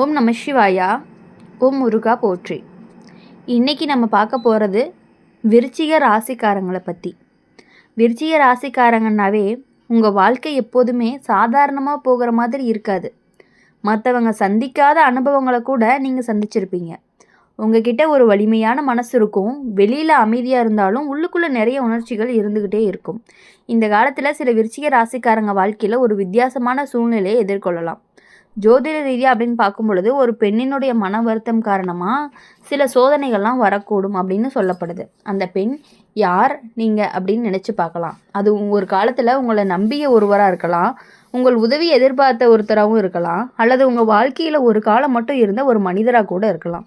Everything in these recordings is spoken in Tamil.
ஓம் நம சிவாயா. ஓம் முருகா போற்றி. இன்றைக்கி நம்ம பார்க்க போகிறது விருச்சிக ராசிக்காரங்களை பற்றி. விருச்சிக ராசிக்காரங்கன்னாவே உங்கள் வாழ்க்கை எப்போதுமே சாதாரணமாக போகிற மாதிரி இருக்காது. மற்றவங்க சந்திக்காத அனுபவங்களை கூட நீங்கள் சந்திச்சிருப்பீங்க. உங்ககிட்ட ஒரு வலிமையான மனசு இருக்கும். வெளியில் அமைதியாக இருந்தாலும் உள்ளுக்குள்ளே நிறைய உணர்ச்சிகள் இருந்துக்கிட்டே இருக்கும். இந்த காலத்தில் சில விருச்சிக ராசிக்காரங்க வாழ்க்கையில் ஒரு வித்தியாசமான சூழ்நிலையை எதிர்கொள்ளலாம். ஜோதிட ரீதியாக அப்படின்னு பார்க்கும் பொழுது ஒரு பெண்ணினுடைய மன வருத்தம் காரணமாக சில சோதனைகள்லாம் வரக்கூடும் அப்படின்னு சொல்லப்படுது. அந்த பெண் யார் நீங்கள் அப்படின்னு நினச்சி பார்க்கலாம். அது ஒரு காலத்தில் உங்களை நம்பிய ஒருவராக இருக்கலாம், உங்கள் உதவி எதிர்பார்த்த ஒருத்தராகவும் இருக்கலாம், அல்லது உங்கள் வாழ்க்கையில் ஒரு காலம் மட்டும் இருந்த ஒரு மனிதராக கூட இருக்கலாம்.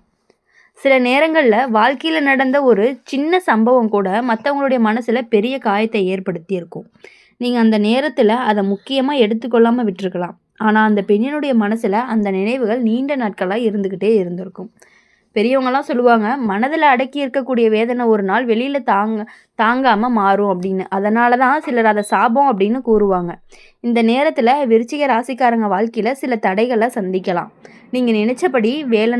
சில நேரங்களில் வாழ்க்கையில் நடந்த ஒரு சின்ன சம்பவம் கூட மற்றவங்களுடைய மனசில் பெரிய காயத்தை ஏற்படுத்தி இருக்கும். நீங்கள் அந்த நேரத்தில் அதை முக்கியமாக எடுத்துக்கொள்ளாமல் விட்டுருக்கலாம். ஆனால் அந்த பெண்ணினுடைய மனசில் அந்த நினைவுகள் நீண்ட நாட்களாக இருந்துக்கிட்டே இருந்திருக்கும். பெரியவங்களாம் சொல்லுவாங்க, மனதில் அடக்கி இருக்கக்கூடிய வேதனை ஒரு நாள் வெளியில் தாங்காமல் மாறும் அப்படின்னு. அதனால தான் சிலர் அதை சாபம் அப்படின்னு கூறுவாங்க. இந்த நேரத்தில் விருச்சிக ராசிக்காரங்க வாழ்க்கையில் சில தடைகளை சந்திக்கலாம். நீங்கள் நினச்சபடி வேலை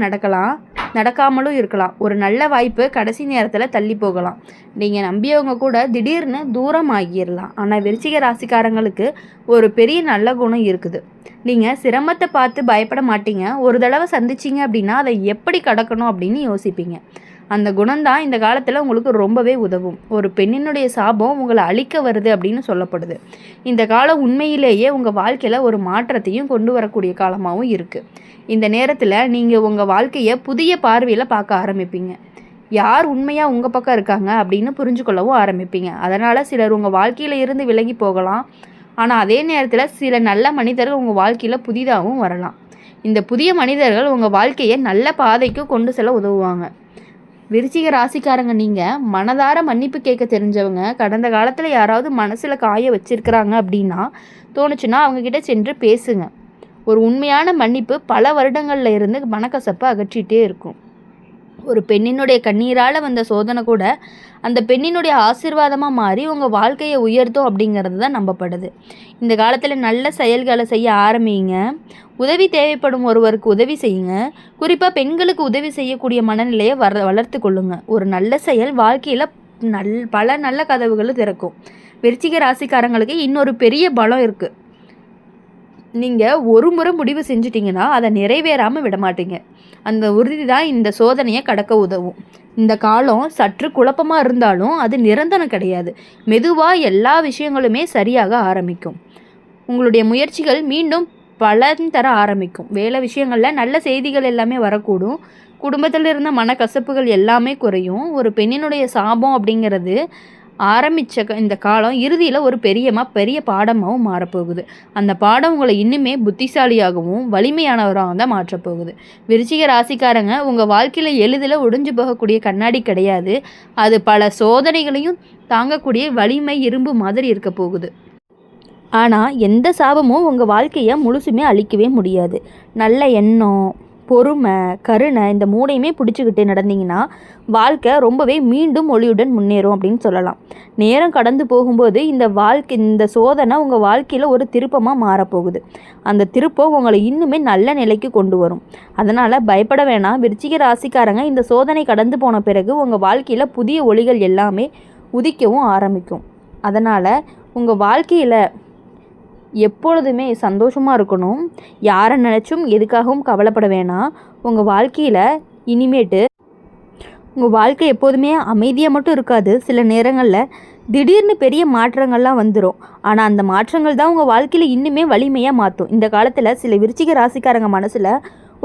நடக்காமலும் இருக்கலாம். ஒரு நல்ல வாய்ப்பு கடைசி நேரத்தில் தள்ளி போகலாம். நீங்கள் நம்பியவங்க கூட திடீர்னு தூரம் ஆகிடலாம். ஆனால் விருச்சிக ராசிக்காரங்களுக்கு ஒரு பெரிய நல்ல குணம் இருக்குது. நீங்கள் சிரமத்தை பார்த்து பயப்பட மாட்டீங்க. ஒரு தடவை சந்திச்சிங்க அப்படின்னா அதை எப்படி கடக்கணும் அப்படின்னு யோசிப்பீங்க. அந்த குணம்தான் இந்த காலத்தில் உங்களுக்கு ரொம்பவே உதவும். ஒரு பெண்ணினுடைய சாபம் உங்களை அழிக்க வருது அப்படின்னு சொல்லப்படுது. இந்த காலம் உண்மையிலேயே உங்கள் வாழ்க்கையில் ஒரு மாற்றத்தையும் கொண்டு வரக்கூடிய காலமாகவும் இருக்குது. இந்த நேரத்தில் நீங்கள் உங்கள் வாழ்க்கையை புதிய பார்வையில் பார்க்க ஆரம்பிப்பீங்க. யார் உண்மையாக உங்கள் பக்கம் இருக்காங்க அப்படின்னு புரிஞ்சுக்கொள்ளவும் ஆரம்பிப்பீங்க. அதனால் சிலர் உங்கள் வாழ்க்கையில் இருந்து விலகி போகலாம். ஆனால் அதே நேரத்தில் சில நல்ல மனிதர்கள் உங்கள் வாழ்க்கையில் புதிதாகவும் வரலாம். இந்த புதிய மனிதர்கள் உங்கள் வாழ்க்கையை நல்ல பாதைக்கு கொண்டு செல்ல உதவுவாங்க. விருச்சிக ராசிக்காரங்க, நீங்கள் மனதார மன்னிப்பு கேட்க தெரிஞ்சவங்க. கடந்த காலத்தில் யாராவது மனசில் காய வச்சிருக்கிறாங்க அப்படின்னா தோணுச்சுன்னா அவங்கக்கிட்ட சென்று பேசுங்க. ஒரு உண்மையான மன்னிப்பு பல வருடங்களில் இருந்து மனக்கசப்பை அகற்றிகிட்டே இருக்கும். ஒரு பெண்ணினுடைய கண்ணீரால் வந்த சோதனை கூட அந்த பெண்ணினுடைய ஆசீர்வாதமாக மாறி உங்கள் வாழ்க்கையை உயர்த்தும் அப்படிங்கிறது தான் நம்பப்படுது. இந்த காலத்தில் நல்ல செயல்களை செய்ய ஆரம்பிங்க. உதவி தேவைப்படும் ஒருவருக்கு உதவி செய்யுங்க. குறிப்பாக பெண்களுக்கு உதவி செய்யக்கூடிய மனநிலையை வளர்த்து கொள்ளுங்க. ஒரு நல்ல செயல் வாழ்க்கையில் பல நல்ல கதவுகள் திறக்கும். விருச்சிக ராசிக்காரங்களுக்கு இன்னொரு பெரிய பலம் இருக்குது. நீங்கள் ஒரு முறை முடிவு செஞ்சிட்டிங்கன்னா அதை நிறைவேறாமல் விட மாட்டீங்க. அந்த உறுதி தான் இந்த சோதனையை கடக்க உதவும். இந்த காலம் சற்று குழப்பமாக இருந்தாலும் அது நிரந்தரம் கிடையாது. மெதுவாக எல்லா விஷயங்களுமே சரியாக ஆரம்பிக்கும். உங்களுடைய முயற்சிகள் மீண்டும் பலன் தர ஆரம்பிக்கும். வேலை விஷயங்களில் நல்ல செய்திகள் எல்லாமே வரக்கூடும். குடும்பத்தில் இருந்த மனக்கசப்புகள் எல்லாமே குறையும். ஒரு பெண்ணினுடைய சாபம் அப்படிங்கிறது ஆரம்பித்த இந்த காலம் இறுதியில் ஒரு பெரிய பாடமாகவும் மாறப்போகுது. அந்த பாடம் உங்களை இன்னுமே புத்திசாலியாகவும் வலிமையானவராக தான் மாற்றப்போகுது. விருச்சிக ராசிக்காரங்க, உங்கள் வாழ்க்கையில் எளிதில் ஒடிஞ்சு போகக்கூடிய கண்ணாடி கிடையாது. அது பல சோதனைகளையும் தாங்கக்கூடிய வலிமை இரும்பு மாதிரி இருக்க போகுது. ஆனால் எந்த சாபமும் உங்கள் வாழ்க்கையை முழுசுமே அழிக்கவே முடியாது. நல்ல எண்ணம், பொறுமை, கருணை இந்த மூணையுமே பிடிச்சிக்கிட்டு நடந்தீங்கன்னா வாழ்க்கை ரொம்பவே மீண்டும் ஒளியுடன் முன்னேறும் அப்படின்னு சொல்லலாம். நேரம் கடந்து போகும்போது இந்த சோதனை உங்கள் வாழ்க்கையில் ஒரு திருப்பமாக மாறப்போகுது. அந்த திருப்பம் உங்களை இன்னுமே நல்ல நிலைக்கு கொண்டு வரும். அதனால் பயப்பட வேணாம். விருச்சிக ராசிக்காரங்க, இந்த சோதனை கடந்து போன பிறகு உங்கள் வாழ்க்கையில் புதிய ஒளிகள் எல்லாமே உதிக்கவும் ஆரம்பிக்கும். அதனால் உங்கள் வாழ்க்கையில் எப்பொழுதுமே சந்தோஷமாக இருக்கணும். யாரை நினச்சும் எதுக்காகவும் கவலைப்பட வேணாம். உங்கள் வாழ்க்கையில் இனிமேட்டு உங்கள் வாழ்க்கை எப்போதுமே அமைதியாக மட்டும் இருக்காது. சில நேரங்களில் திடீர்னு பெரிய மாற்றங்கள்லாம் வந்துடும். ஆனால் அந்த மாற்றங்கள் தான் உங்கள் வாழ்க்கையில் இன்னுமே வலிமையாக மாற்றும். இந்த காலத்தில் சில விருச்சிக ராசிக்காரங்க மனசில்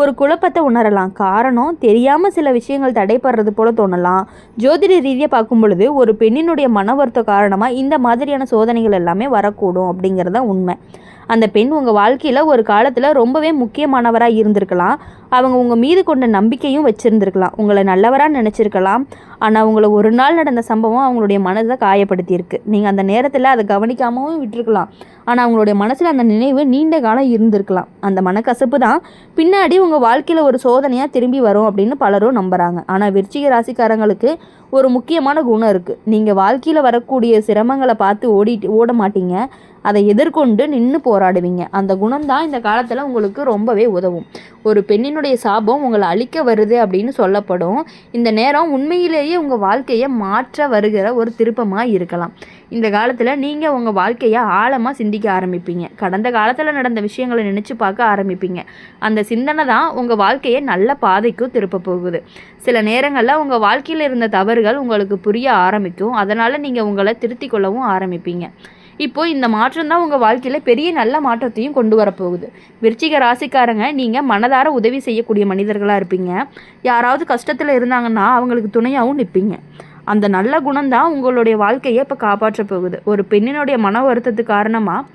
ஒரு குழப்பத்தை உணரலாம். காரணம் தெரியாமல் சில விஷயங்கள் தடைப்படுறது போல தோணலாம். ஜோதிட ரீதியாக பார்க்கும் பொழுது ஒரு பெண்ணினுடைய மன வருத்தம் காரணமாக இந்த மாதிரியான சோதனைகள் எல்லாமே வரக்கூடும் அப்படிங்கிறது தான் உண்மை. அந்த பெண் உங்கள் வாழ்க்கையில் ஒரு காலத்தில் ரொம்பவே முக்கியமானவராக இருந்திருக்கலாம். அவங்க உங்கள் மீது கொண்ட நம்பிக்கையும் வச்சுருந்துருக்கலாம், உங்களை நல்லவராக நினச்சிருக்கலாம். ஆனால் உங்களை ஒரு நாள் நடந்த சம்பவம் அவங்களுடைய மனதை காயப்படுத்தியிருக்கு. நீங்கள் அந்த நேரத்தில் அதை கவனிக்காமவும் விட்டுருக்கலாம். ஆனால் அவங்களுடைய மனசில் அந்த நினைவு நீண்ட காலம் இருந்திருக்கலாம். அந்த மனக்கசப்பு தான் பின்னாடி உங்கள் வாழ்க்கையில் ஒரு சோதனையாக திரும்பி வரும் அப்படின்னு பலரும் நம்புகிறாங்க. ஆனால் விருச்சிக ராசிக்காரங்களுக்கு ஒரு முக்கியமான குணம் இருக்குது. நீங்கள் வாழ்க்கையில் வரக்கூடிய சிரமங்களை பார்த்து ஓட மாட்டீங்க, அதை எதிர்கொண்டு நின்று போராடுவீங்க. அந்த குணம்தான் இந்த காலத்தில் உங்களுக்கு ரொம்பவே உதவும். ஒரு பெண்ணினுடைய சாபம் உங்களை அழிக்க வருது அப்படின்னு சொல்லப்படும். இந்த நேரம் உண்மையிலேயே உங்கள் வாழ்க்கையை மாற்ற வருகிற ஒரு திருப்பமாக இருக்கலாம். இந்த காலத்தில் நீங்கள் உங்கள் வாழ்க்கையை ஆழமாக சிந்திக்க ஆரம்பிப்பீங்க. கடந்த காலத்தில் நடந்த விஷயங்களை நினச்சி பார்க்க ஆரம்பிப்பீங்க. அந்த சிந்தனை தான் உங்கள் வாழ்க்கையை நல்ல பாதைக்கும் திருப்ப போகுது. சில நேரங்களில் உங்கள் வாழ்க்கையில் இருந்த தவறுகள் உங்களுக்கு புரிய ஆரம்பிக்கும். அதனால் நீங்கள் உங்களை திருத்திக் கொள்ளவும் ஆரம்பிப்பீங்க. இப்போ இந்த மாற்றம் தான் உங்கள் வாழ்க்கையில் பெரிய நல்ல மாற்றத்தையும் கொண்டு வரப்போகுது. விருச்சிக ராசிக்காரங்க, நீங்கள் மனதார உதவி செய்யக்கூடிய மனிதர்களாக இருப்பீங்க. யாராவது கஷ்டத்தில் இருந்தாங்கன்னா அவங்களுக்கு துணையாகவும் நிற்பீங்க. அந்த நல்ல குணம்தான் உங்களுடைய வாழ்க்கையை இப்போ காப்பாற்ற போகுது. ஒரு பெண்ணினுடைய மன வருத்தத்துக்கு காரணமாக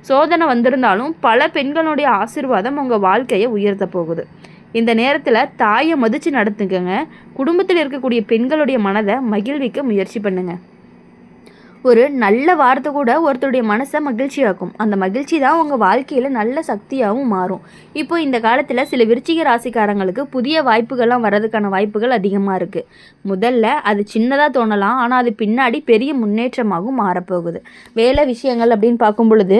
சோதனை வந்திருந்தாலும் பல பெண்களுடைய ஆசீர்வாதம் உங்கள் வாழ்க்கையை உயர்த்த போகுது. இந்த நேரத்தில் தாயை மதித்து நடத்துக்கங்க. குடும்பத்தில் இருக்கக்கூடிய பெண்களுடைய மனதை மகிழ்விக்க முயற்சி பண்ணுங்கள். ஒரு நல்ல வார்த்தை கூட ஒருத்தருடைய மனசை மகிழ்ச்சியாக்கும். அந்த மகிழ்ச்சி தான் உங்கள் வாழ்க்கையில் நல்ல சக்தியாகவும் மாறும். இப்போ இந்த காலத்தில் சில விருச்சிக ராசிக்காரங்களுக்கு புதிய வாய்ப்புகள்லாம் வர்றதுக்கான வாய்ப்புகள் அதிகமாக இருக்குது. முதல்ல அது சின்னதாக தோணலாம், ஆனால் அது பின்னாடி பெரிய முன்னேற்றமாகவும் மாறப்போகுது. வேலை விஷயங்கள் அப்படின்னு பார்க்கும் பொழுது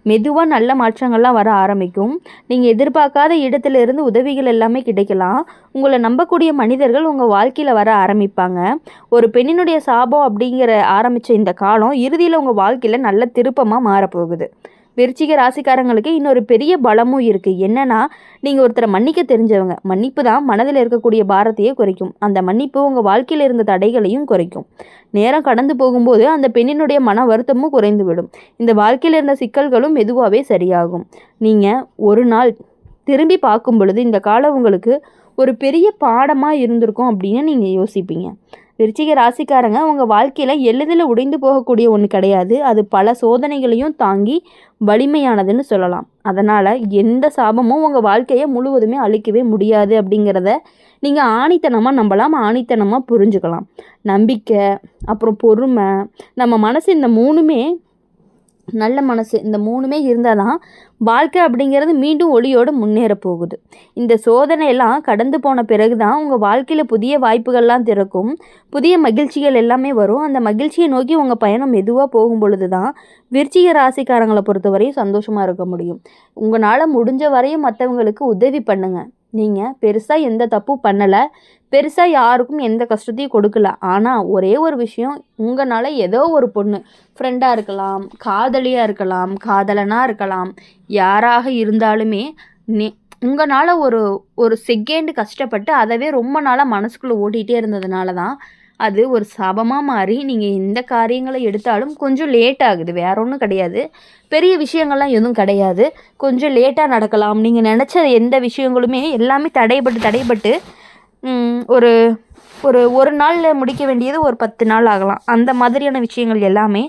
மெதுவாக நல்ல மாற்றங்கள்லாம் வர ஆரம்பிக்கும். நீங்கள் எதிர்பார்க்காத இடத்துலேருந்து உதவிகள் எல்லாமே கிடைக்கலாம். உங்களை நம்பக்கூடிய மனிதர்கள் உங்கள் வாழ்க்கையில் வர ஆரம்பிப்பாங்க. ஒரு பெண்ணினுடைய சாபம் அப்படிங்கிற ஆரம்பித்த இந்த காலம் இறுதியில் உங்கள் வாழ்க்கையில் நல்ல திருப்பமாக மாறப்போகுது. விருச்சிக ராசிக்காரங்களுக்கு இன்னொரு பெரிய பலமும் இருக்குது. என்னென்னா, நீங்கள் ஒருத்தரை மன்னிக்க தெரிஞ்சவங்க. மன்னிப்பு தான் மனதில் இருக்கக்கூடிய பாரத்தையே குறைக்கும். அந்த மன்னிப்பு உங்கள் வாழ்க்கையில் இருந்த தடைகளையும் குறைக்கும். நேரம் கடந்து போகும்போது அந்த பெண்ணினுடைய மன வருத்தமும் குறைந்து விடும். இந்த வாழ்க்கையில் இருந்த சிக்கல்களும் மெதுவாகவே சரியாகும். நீங்கள் ஒரு நாள் திரும்பி பார்க்கும் பொழுது இந்த காலம் உங்களுக்கு ஒரு பெரிய பாடமாக இருந்திருக்கும் அப்படின்னு நீங்கள் யோசிப்பீங்க. விருச்சிக ராசிக்காரங்க, உங்கள் வாழ்க்கையில் எளிதில் உடைந்து போகக்கூடிய ஒன்று கிடையாது. அது பல சோதனைகளையும் தாங்கி வலிமையானதுன்னு சொல்லலாம். அதனால் எந்த சாபமும் உங்கள் வாழ்க்கையை முழுவதுமே அழிக்கவே முடியாது அப்படிங்கிறத நீங்கள் ஆணித்தனமாக நம்பலாம், ஆணித்தனமாக புரிஞ்சுக்கலாம். நம்பிக்கை, அப்புறம் பொறுமை, நம்ம மனசு, இந்த மூணுமே நல்ல மனசு, இந்த மூணுமே இருந்தால் தான் வாழ்க்கை அப்படிங்கிறது மீண்டும் ஒளியோடு முன்னேற போகுது. இந்த சோதனையெல்லாம் கடந்து போன பிறகு தான் உங்கள் வாழ்க்கையில் புதிய வாய்ப்புகள்லாம் திறக்கும், புதிய மகிழ்ச்சிகள் எல்லாமே வரும். அந்த மகிழ்ச்சியை நோக்கி உங்கள் பயணம் மெதுவாக போகும் பொழுது தான் விருச்சிக ராசிக்காரங்களை பொறுத்தவரையும் சந்தோஷமாக இருக்க முடியும். உங்களால் முடிஞ்ச வரையும் மற்றவங்களுக்கு உதவி பண்ணுங்கள். நீங்கள் பெருசாக எந்த தப்பும் பண்ணலை, பெருசாக யாருக்கும் எந்த கஷ்டத்தையும் கொடுக்கல. ஆனால் ஒரே ஒரு விஷயம், உங்களால் ஏதோ ஒரு பொண்ணு, ஃப்ரெண்டாக இருக்கலாம், காதலியாக இருக்கலாம், காதலனாக இருக்கலாம், யாராக இருந்தாலுமே உங்களால் ஒரு செகண்டு கஷ்டப்பட்டு அதவே ரொம்ப நாளாக மனசுக்குள்ளே ஓட்டிகிட்டே இருந்ததுனால தான் அது ஒரு சாபமாக மாறி நீங்கள் எந்த காரியங்களை எடுத்தாலும் கொஞ்சம் லேட் ஆகுது. வேற ஒன்றும் கிடையாது, பெரிய விஷயங்கள்லாம் எதுவும் கிடையாது. கொஞ்சம் லேட்டாக நடக்கலாம். நீங்கள் நினச்ச எந்த விஷயங்களுமே எல்லாமே தடைபட்டு ஒரு ஒரு நாளில் முடிக்க வேண்டியது ஒரு 10 நாள் ஆகலாம். அந்த மாதிரியான விஷயங்கள் எல்லாமே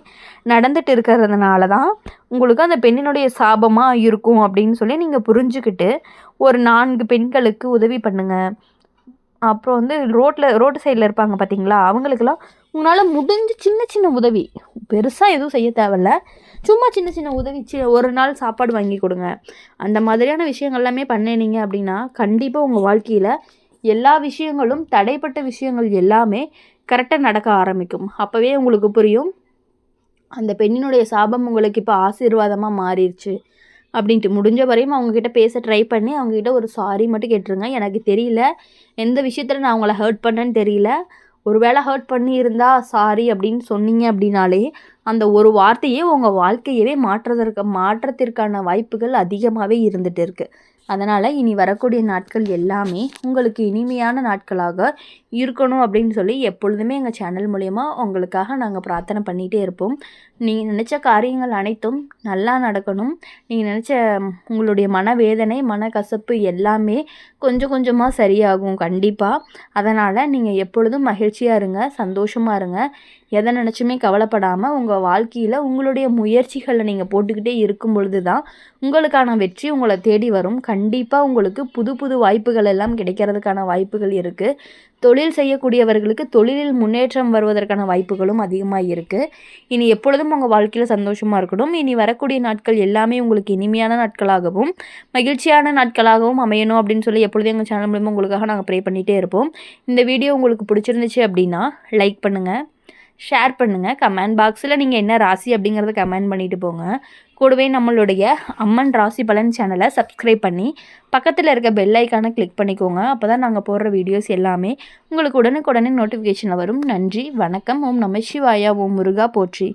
நடந்துட்டு இருக்கிறதுனால தான் உங்களுக்கு அந்த பெண்ணினுடைய சாபமாக இருக்கும் அப்படின்னு சொல்லி நீங்கள் புரிஞ்சுக்கிட்டு ஒரு 4 பெண்களுக்கு உதவி பண்ணுங்கள். அப்புறம் ரோட்டு சைடில் இருப்பாங்க பார்த்தீங்களா, அவங்களுக்கெல்லாம் உங்களால் முடிஞ்ச சின்ன சின்ன உதவி, பெருசாக எதுவும் செய்ய தேவையில்ல, சும்மா சின்ன சின்ன உதவி, ஒரு நாள் சாப்பாடு வாங்கி கொடுங்க. அந்த மாதிரியான விஷயங்கள் எல்லாமே பண்ணினீங்க அப்படின்னா கண்டிப்பாக உங்கள் வாழ்க்கையில் எல்லா விஷயங்களும், தடைப்பட்ட விஷயங்கள் எல்லாமே கரெக்டாக நடக்க ஆரம்பிக்கும். அப்போவே உங்களுக்கு புரியும், அந்த பெண்ணினுடைய சாபம் உங்களுக்கு இப்போ ஆசீர்வாதமாக மாறிடுச்சு அப்படின்ட்டு. முடிஞ்ச வரையும் அவங்கக்கிட்ட பேச ட்ரை பண்ணி அவங்கக்கிட்ட ஒரு சாரி மட்டும் கேட்டுருங்க. எனக்கு தெரியல, எந்த விஷயத்தில் நான் அவங்கள ஹர்ட் பண்ணேன்னு தெரியல, ஒரு வேளை ஹர்ட் பண்ணியிருந்தா சாரி அப்படின்னு சொன்னீங்க அப்படின்னாலே அந்த ஒரு வார்த்தையே உங்கள் வாழ்க்கையவே மாற்றத்திற்கான வாய்ப்புகள் அதிகமாகவே இருந்துகிட்டு இருக்குது. அதனால் இனி வரக்கூடிய நாட்கள் எல்லாமே உங்களுக்கு இனிமையான நாட்களாக இருக்கணும் அப்படின்னு சொல்லி எப்பொழுதுமே எங்கள் சேனல் மூலயமா உங்களுக்காக நாங்கள் பிரார்த்தனை பண்ணிகிட்டே இருப்போம். நீங்கள் நினச்ச காரியங்கள் அனைத்தும் நல்லா நடக்கணும். நீங்கள் நினச்ச உங்களுடைய மனவேதனை, மனக்கசப்பு எல்லாமே கொஞ்சம் கொஞ்சமாக சரியாகும் கண்டிப்பாக. அதனால் நீங்கள் எப்பொழுதும் மகிழ்ச்சியாக இருங்க, சந்தோஷமாக இருங்க. எதை நினச்சுமே கவலைப்படாமல் உங்கள் வாழ்க்கையில் உங்களுடைய முயற்சிகளை நீங்கள் போட்டுக்கிட்டே இருக்கும் பொழுது தான் உங்களுக்கான வெற்றி உங்களை தேடி வரும். கண்டிப்பாக உங்களுக்கு புது புது வாய்ப்புகள் எல்லாம் கிடைக்கிறதுக்கான வாய்ப்புகள் இருக்குது. தொழில் செய்யக்கூடியவர்களுக்கு தொழிலில் முன்னேற்றம் வருவதற்கான வாய்ப்புகளும் அதிகமாக இருக்குது. இனி எப்பொழுதும் உங்கள் வாழ்க்கையில் சந்தோஷமாக இருக்கணும். இனி வரக்கூடிய நாட்கள் எல்லாமே உங்களுக்கு இனிமையான நாட்களாகவும் மகிழ்ச்சியான நாட்களாகவும் அமையணும் அப்படின்னு சொல்லி எப்பொழுதும் எங்கள் சேனல் மூலமாக உங்களுக்காக நாங்கள் ப்ரே பண்ணிகிட்டே இருப்போம். இந்த வீடியோ உங்களுக்கு பிடிச்சிருந்துச்சு அப்படின்னா லைக் பண்ணுங்கள், ஷேர் பண்ணுங்கள், கமெண்ட் பாக்ஸில் நீங்கள் என்ன ராசி அப்படிங்கிறத கமெண்ட் பண்ணிட்டு போங்க. கூடவே நம்மளுடைய அம்மன் ராசி பலன் சேனலை சப்ஸ்கிரைப் பண்ணி பக்கத்தில் இருக்க பெல் ஐக்கானை கிளிக் பண்ணிக்கோங்க. அப்போ தான் நாங்கள் போடுற வீடியோஸ் எல்லாமே உங்களுக்கு உடனுக்குடனே நோட்டிஃபிகேஷனில் வரும். நன்றி, வணக்கம். ஓம் நம சிவாயா. ஓம் முருகா போற்றி.